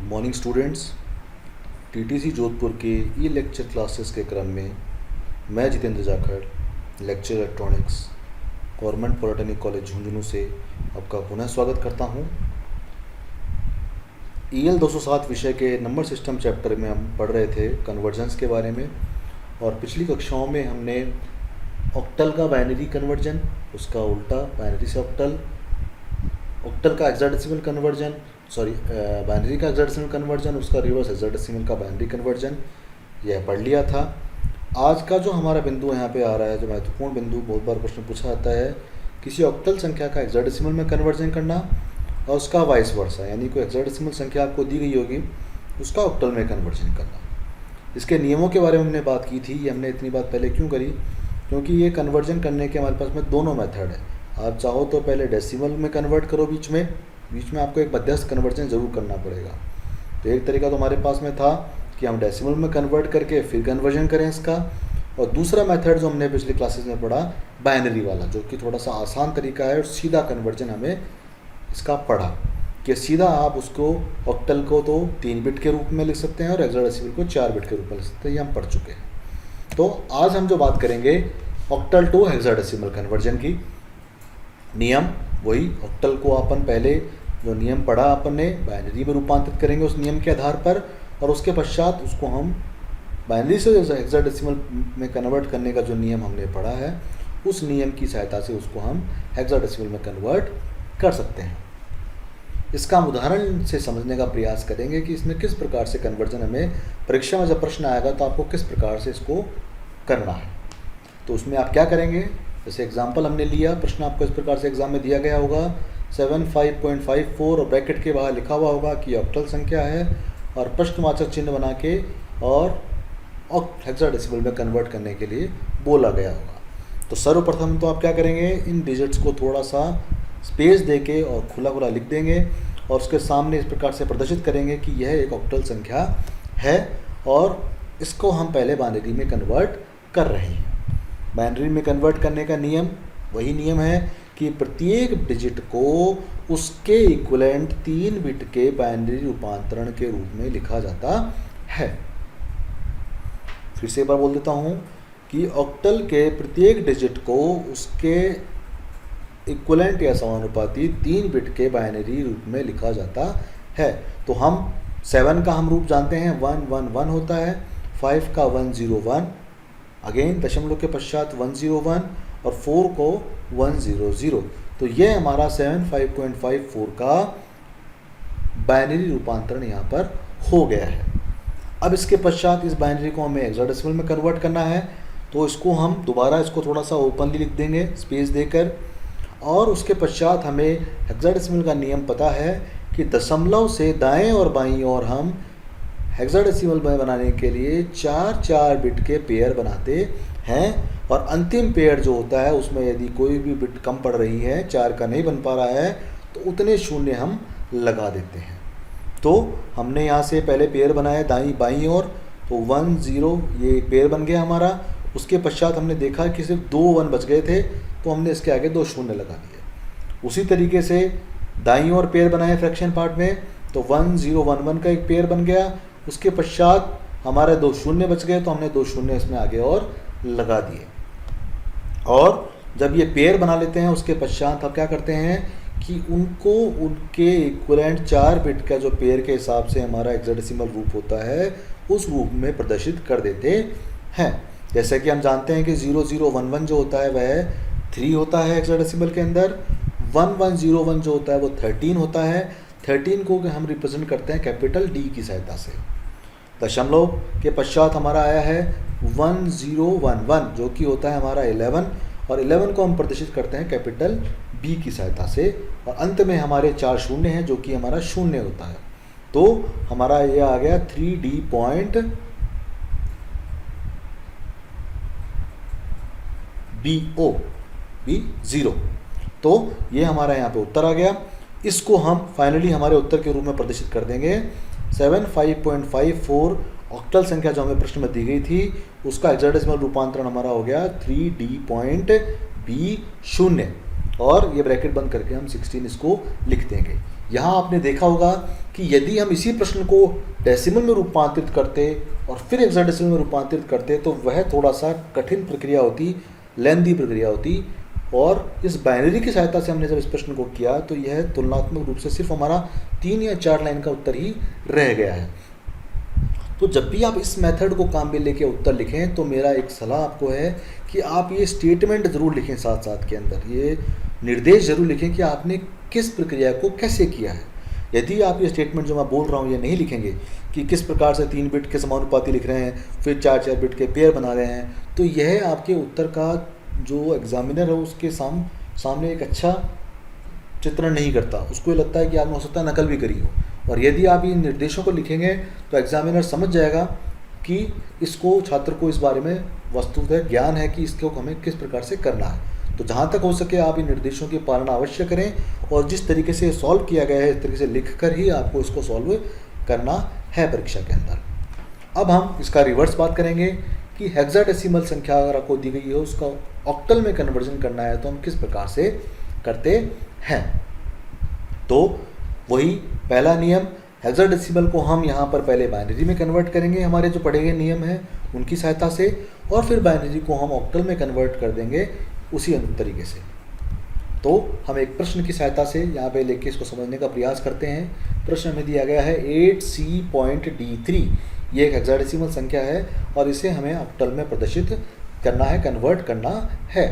Good morning students. TTC Jodhpur के ई lecture classes के क्रम में मैं Jitendra Jakhar lecture electronics government polytechnic college Jhunjhunu से आपका पुनः स्वागत करता हूं। EL 207 विषय के नंबर सिस्टम चैप्टर में हम पढ़ रहे थे कन्वर्जन्स के बारे में, और पिछली कक्षाओं में हमने ऑक्टल का बाइनरी कन्वर्जन, उसका उल्टा बाइनरी से ऑक्टल, ऑक्टल का हेक्साडेसिमल कन्वर्जन, बाइनरी का हेक्साडेसिमल कन्वर्जन, उसका रिवर्स हेक्साडेसिमल का बाइनरी कन्वर्जन, यह पढ़ लिया था। आज का जो हमारा बिंदु यहाँ पे आ रहा है, जो महत्वपूर्ण बिंदु, बहुत बार प्रश्न पूछा जाता है, किसी ऑक्टल संख्या का हेक्साडेसिमल में कन्वर्जन करना और उसका वाइस वर्सा, यानी कोई हेक्साडेसिमल संख्या आपको दी गई होगी उसका ऑक्टल में कन्वर्जन करना। इसके नियमों के बारे में हमने बात की थी। ये हमने इतनी बात पहले क्यों करी, क्योंकि ये कन्वर्जन करने के हमारे पास में दोनों मेथड है। आप चाहो तो पहले डेसिमल में कन्वर्ट करो, बीच में आपको एक मध्यस्थ कन्वर्जन ज़रूर करना पड़ेगा। तो एक तरीका तो हमारे पास में था कि हम डेसिमल में कन्वर्ट करके फिर कन्वर्जन करें इसका, और दूसरा मेथड जो हमने पिछली क्लासेस में पढ़ा बाइनरी वाला, जो कि थोड़ा सा आसान तरीका है और सीधा कन्वर्जन हमें इसका पढ़ा कि सीधा आप उसको ऑक्टल को तो 3 बिट के रूप में लिख सकते हैं और हेक्साडेसिमल को 4 बिट के रूप में लिख सकते हैं। ये हम पढ़ चुके हैं। तो आज हम जो बात करेंगे ऑक्टल टू हेक्साडेसिमल कन्वर्जन की। नियम वही, ऑक्टल को अपन पहले जो नियम पढ़ा अपन ने बाइनरी में रूपांतरित करेंगे उस नियम के आधार पर, और उसके पश्चात उसको हम बाइनरी से हेक्साडेसिमल में कन्वर्ट करने का जो नियम हमने पढ़ा है उस नियम की सहायता से उसको हम हेक्साडेसिमल में कन्वर्ट कर सकते हैं। इसका हम उदाहरण से समझने का प्रयास करेंगे कि इसमें किस प्रकार से कन्वर्जन, हमें परीक्षा में जब प्रश्न आएगा तो आपको किस प्रकार से इसको करना है। तो उसमें आप क्या करेंगे, जैसे एग्जाम्पल हमने लिया, प्रश्न आपको इस प्रकार से एग्जाम में दिया गया होगा 75.54 और ब्रैकेट के बाहर लिखा हुआ होगा कि ऑक्टल संख्या है, और प्रश्नवाचक चिन्ह बना के और हेक्साडेसिमल में कन्वर्ट करने के लिए बोला गया होगा। तो सर्वप्रथम तो आप क्या करेंगे, इन डिजिट्स को थोड़ा सा स्पेस देके और खुला खुला लिख देंगे और उसके सामने इस प्रकार से प्रदर्शित करेंगे कि यह एक ऑक्टल संख्या है और इसको हम पहले बाइनरी में कन्वर्ट कर रहे हैं। बाइनरी में कन्वर्ट करने का नियम वही नियम है कि प्रत्येक डिजिट को उसके इक्विवेलेंट 3 बिट के बाइनरी रूपांतरण के रूप में लिखा जाता है। फिर से एक बार बोल देता हूँ कि ऑक्टल के प्रत्येक डिजिट को उसके इक्विवेलेंट या समानुपाती 3 बिट के बाइनरी रूप में लिखा जाता है। तो हम 7 का हम रूप जानते हैं, 111 होता है, 5 का 101, अगेन दशमलव के पश्चात 101 और 4 को 100। तो ये हमारा 75.54 का बाइनरी रूपांतरण यहाँ पर हो गया है। अब इसके पश्चात इस बाइनरी को हमें हेक्साडेसिमल में कन्वर्ट करना है, तो इसको हम दोबारा इसको थोड़ा सा ओपनली लिख देंगे स्पेस देकर, और उसके पश्चात हमें हेक्साडेसिमल का नियम पता है कि दशमलव से दाएं और बाईं ओर हम हेक्साडेसिमल में बनाने के लिए 4 बिट के पेयर बनाते हैं, और अंतिम पेयर जो होता है उसमें यदि कोई भी बिट कम पड़ रही है, 4 का नहीं बन पा रहा है, तो उतने शून्य हम लगा देते हैं। तो हमने यहाँ से पहले पेयर बनाया दाईं बाईं ओर, तो 1 0 ये पेयर बन गया हमारा। उसके पश्चात हमने देखा कि सिर्फ 2 1 बच गए थे, तो हमने इसके आगे 2 शून्य लगा दिए। उसी तरीके से दाईं ओर पेयर बनाए फ्रैक्शन पार्ट में, तो 1 0 1 1 का एक पेयर बन गया। उसके पश्चात हमारे 2 शून्य बच गए, तो हमने 2 शून्य इसमें आगे और लगा दिए। और जब ये पेयर बना लेते हैं उसके पश्चात आप क्या करते हैं कि उनको उनके इक्विवेलेंट 4 बिट का जो पेयर के हिसाब से हमारा हेक्साडेसिमल रूप होता है उस रूप में प्रदर्शित कर देते हैं। जैसे कि हम जानते हैं कि 0011 जो होता है वह 3 होता है हेक्साडेसिमल के अंदर, 1101 जो होता है वो 13 होता है। 13 को हम रिप्रेजेंट करते हैं कैपिटल D की सहायता से। दशमलव के पश्चात हमारा आया है 1011 जो कि होता है हमारा 11, और 11 को हम प्रदर्शित करते हैं कैपिटल B की सहायता से, और अंत में हमारे 4 शून्य हैं जो कि हमारा शून्य होता है। तो हमारा ये आ गया 3D पॉइंट B0। तो ये हमारा यहाँ पे उत्तर आ गया। इसको हम फाइनली हमारे उत्तर के रूप में प्रदर्शित कर देंगे। 75.54 ऑक्टल संख्या जो हमें प्रश्न में दी गई थी उसका हेक्साडेसिमल रूपांतरण हमारा हो गया 3D पॉइंट B0, और ये ब्रैकेट बंद करके हम 16 इसको लिख देंगे। यहाँ आपने देखा होगा कि यदि हम इसी प्रश्न को डेसिमल में रूपांतरित करते और फिर हेक्साडेसिमल में रूपांतरित करते तो वह थोड़ा सा कठिन प्रक्रिया होती, लेंदी प्रक्रिया होती। और इस बाइनरी की सहायता से हमने जब इस प्रश्न को किया तो यह तुलनात्मक रूप से सिर्फ हमारा 3 या 4 लाइन का उत्तर ही रह गया है। तो जब भी आप इस मेथड को काम में लेके उत्तर लिखें तो मेरा एक सलाह आपको है कि आप ये स्टेटमेंट ज़रूर लिखें, साथ साथ के अंदर ये निर्देश ज़रूर लिखें कि आपने किस प्रक्रिया को कैसे किया है। यदि आप ये स्टेटमेंट जो मैं बोल रहा हूँ ये नहीं लिखेंगे कि किस प्रकार से 3 बिट के समानुपाती लिख रहे हैं, फिर 4-4 बिट के पेयर बना रहे हैं, तो यह आपके उत्तर का जो एग्जामिनर है उसके सामने एक अच्छा चित्रण नहीं करता। उसको ये लगता है कि आपने हो सकता है नकल भी करी हो। और यदि आप इन निर्देशों को लिखेंगे तो एग्जामिनर समझ जाएगा कि इसको, छात्र को इस बारे में वस्तुतः ज्ञान है कि इसको हमें किस प्रकार से करना है। तो जहाँ तक हो सके आप इन निर्देशों की पालना अवश्य करें और जिस तरीके से सॉल्व किया गया है इस तरीके से लिख कर ही आपको इसको सॉल्व करना है परीक्षा के अंदर। अब हम इसका रिवर्स बात करेंगे कि हेक्साडेसिमल संख्या अगर आपको दी गई है उसका ऑक्टल में कन्वर्जन करना है तो हम किस प्रकार से करते हैं। तो वही पहला नियम, हेक्साडेसिमल को हम यहाँ पर पहले बाइनरी में कन्वर्ट करेंगे, हमारे जो पढ़े गए नियम हैं उनकी सहायता से, और फिर बाइनरी को हम ऑक्टल में कन्वर्ट कर देंगे उसी तरीके से। तो हम एक प्रश्न की सहायता से यहाँ पे लेके इसको समझने का प्रयास करते हैं। प्रश्न में दिया गया है 8C.D3, ये एक हेक्साडेसिमल संख्या है और इसे हमें ऑक्टल में प्रदर्शित करना है, कन्वर्ट करना है।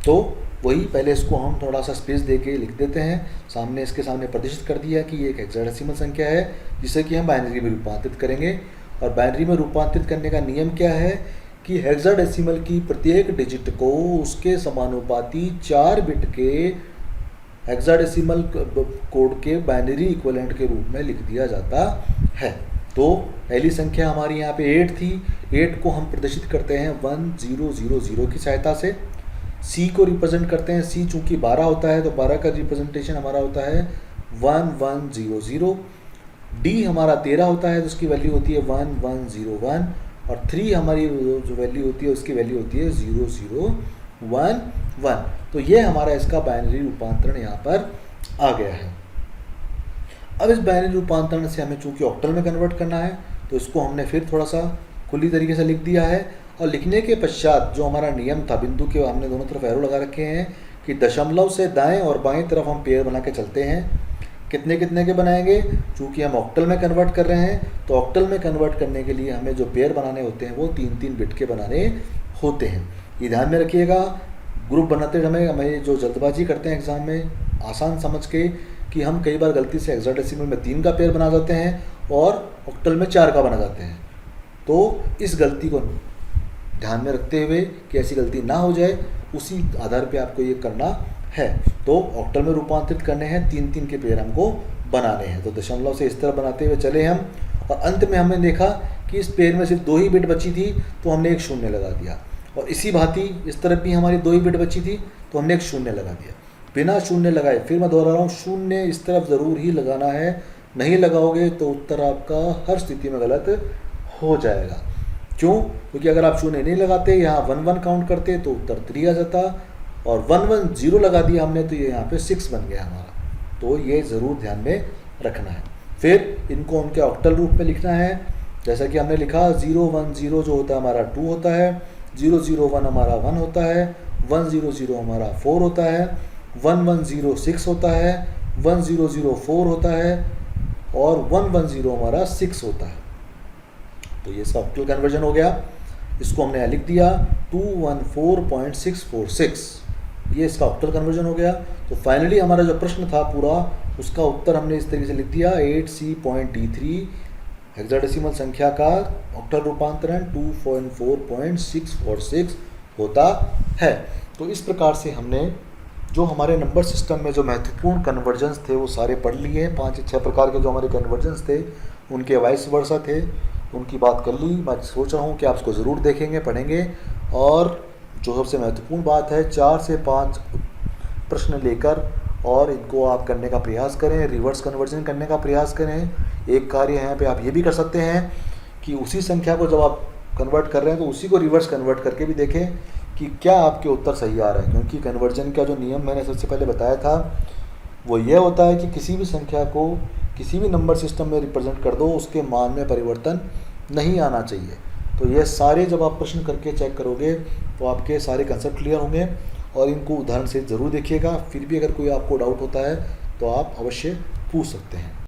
तो वही पहले इसको हम थोड़ा सा स्पेस दे के लिख देते हैं। सामने इसके सामने प्रदर्शित कर दिया कि ये एक हेक्साडेसिमल संख्या है जिसे कि हम बाइनरी में रूपांतरित करेंगे। और बाइनरी में रूपांतरित करने का नियम क्या है कि हेक्साडेसिमल की प्रत्येक डिजिट को उसके समानुपाती 4 बिट के हेक्साडेसिमल कोड के बाइनरी इक्विवेलेंट के रूप में लिख दिया जाता है। तो पहली संख्या हमारी यहाँ पे 8 थी, 8 को हम प्रदर्शित करते हैं 1000 की सहायता से। C को रिप्रेजेंट करते हैं, C चूँकि 12 होता है तो 12 का रिप्रेजेंटेशन हमारा होता है 1100। D हमारा 13 होता है तो उसकी वैल्यू होती है 1101, और 3 हमारी जो वैल्यू होती है उसकी वैल्यू होती है 0011। तो ये हमारा इसका बाइनरी रूपांतरण यहाँ पर आ गया है। अब इस बाइनरी रूपांतरण से हमें चूँकि ऑक्टल में कन्वर्ट करना है तो इसको हमने फिर थोड़ा सा खुली तरीके से लिख दिया है। और लिखने के पश्चात जो हमारा नियम था, बिंदु के हमने दोनों तरफ एरो लगा रखे हैं कि दशमलव से दाएं और बाएं तरफ हम पेयर बना के चलते हैं। कितने कितने के बनाएंगे, चूँकि हम ऑक्टल में कन्वर्ट कर रहे हैं तो ऑक्टल में कन्वर्ट करने के लिए हमें जो पेयर बनाने होते हैं वो 3-3 बिट के बनाने होते हैं। ये ध्यान में रखिएगा। ग्रुप बनाते समय हमें जो जल्दबाजी करते हैं एग्ज़ाम में, आसान समझ के कि हम कई बार गलती से हेक्साडेसिमल में 3 का पेयर बना जाते हैं और ऑक्टल में 4 का बना जाते हैं। तो इस गलती को ध्यान में रखते हुए कि ऐसी गलती ना हो जाए, उसी आधार पे आपको ये करना है। तो ऑक्टल में रूपांतरित करने हैं, 3-3 के पेयर हमको बनाने हैं। तो दशमलव से इस तरह बनाते हुए चले हम, और अंत में हमने देखा कि इस पेयर में सिर्फ 2 ही बिट बची थी तो हमने एक शून्य लगा दिया, और इसी भांति इस तरफ भी हमारी 2 ही बिट बची थी तो हमने एक शून्य लगा दिया। बिना शून्य लगाए, फिर मैं दोहरा रहा हूँ, शून्य इस तरफ ज़रूर ही लगाना है, नहीं लगाओगे तो उत्तर आपका हर स्थिति में गलत हो जाएगा। क्यों? क्योंकि अगर आप शून्य नहीं लगाते, यहाँ 1-1 काउंट करते तो उत्तर 3 आ जाता, और 1-1-0 लगा दिया हमने तो ये यहाँ पे 6 बन गया हमारा। तो ये ज़रूर ध्यान में रखना है। फिर इनको उनके ऑक्टल रूप में लिखना है, जैसा कि हमने लिखा 0-1-0 जो होता है हमारा 2 होता है, 0-0-1 हमारा 1 होता है, 1-0-0 हमारा 4 होता है, 1-1-0 6 होता है, 1-0-0 4 होता है, और 1-1-0 हमारा 6 होता है। तो ये इसका ऑक्टल कन्वर्जन हो गया। इसको हमने लिख दिया 214.646, ये इसका ऑक्टल कन्वर्जन हो गया। तो फाइनली हमारा जो प्रश्न था पूरा, उसका उत्तर हमने इस तरीके से लिख दिया 8C.D3 हेक्साडेसिमल संख्या का ऑक्टल रूपांतरण 214.646 होता है। तो इस प्रकार से हमने जो हमारे नंबर सिस्टम में जो महत्वपूर्ण कन्वर्जन्स थे वो सारे पढ़ लिए हैं। 5-6 प्रकार के जो हमारे कन्वर्जन्स थे उनके वाइस वर्सा थे, उनकी बात कर ली। मैं सोच रहा हूँ कि आप उसको ज़रूर देखेंगे, पढ़ेंगे, और जो सबसे महत्वपूर्ण बात है 4 से 5 प्रश्न लेकर और इनको आप करने का प्रयास करें, रिवर्स कन्वर्जन करने का प्रयास करें। एक कार्य यहाँ पे आप ये भी कर सकते हैं कि उसी संख्या को जब आप कन्वर्ट कर रहे हैं तो उसी को रिवर्स कन्वर्ट करके भी देखें कि क्या आपके उत्तर सही आ रहे हैं। क्योंकि कन्वर्जन का जो नियम मैंने सबसे पहले बताया था वो यह होता है कि किसी भी संख्या को किसी भी नंबर सिस्टम में रिप्रेजेंट कर दो, उसके मान में परिवर्तन नहीं आना चाहिए। तो ये सारे जब आप प्रश्न करके चेक करोगे तो आपके सारे कंसेप्ट क्लियर होंगे, और इनको उदाहरण से ज़रूर देखिएगा। फिर भी अगर कोई आपको डाउट होता है तो आप अवश्य पूछ सकते हैं।